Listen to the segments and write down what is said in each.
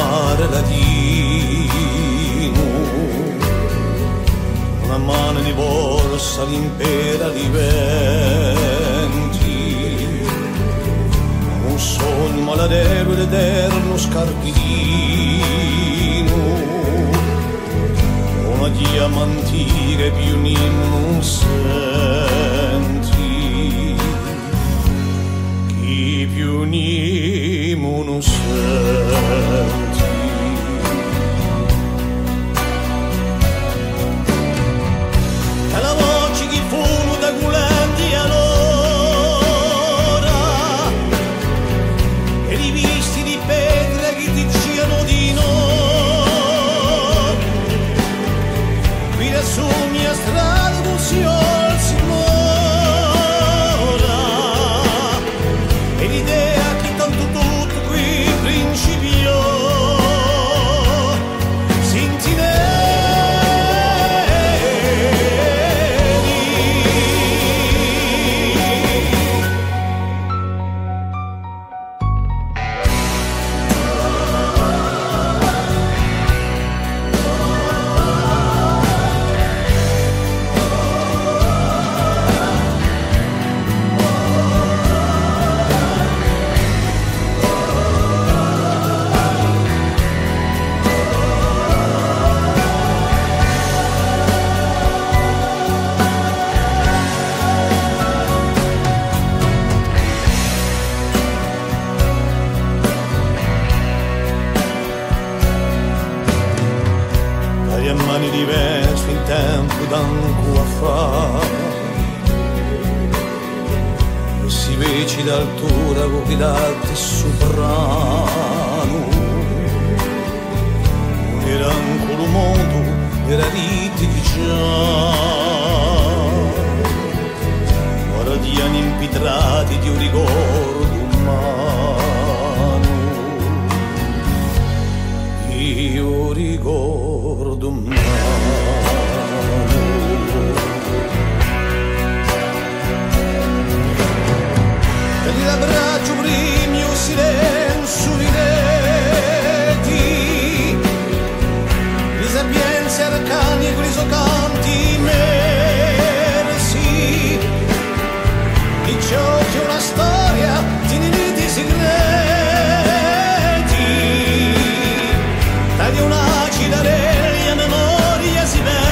mare latino, una mano di borsa l'impera di venti, un sogno maladevole eterno scardino, una diamantina che più non senti, chi più non senti. E la voce che fumo da culenti allora, e i visti di pietra che ti dicevano di no, qui la mia strada non si alzi ora, e l'idea che tanto tutto qui principiò, a mani diverse in tempo d'anco a fa, e si veci d'altura con d'alti soprano, era ancora un mondo, era riti di già, ora di anni impitrati di un ricordo umano, io ricordo umano. Per l'abbraccio primi un silenzio di reti, di sapienze arcani e grisocanti immersi, di ciò che una storia ti inediti segreti, tagli un'acida degli a memoria si versi,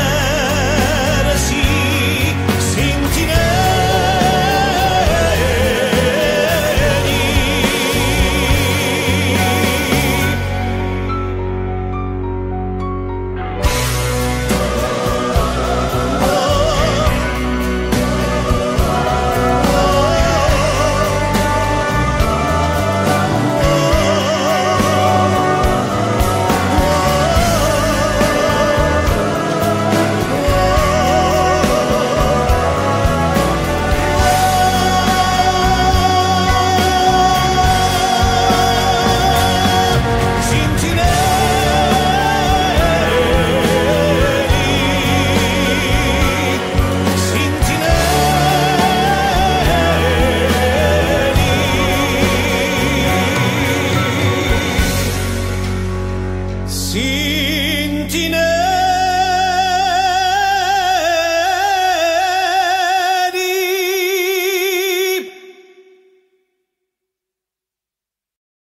Sintine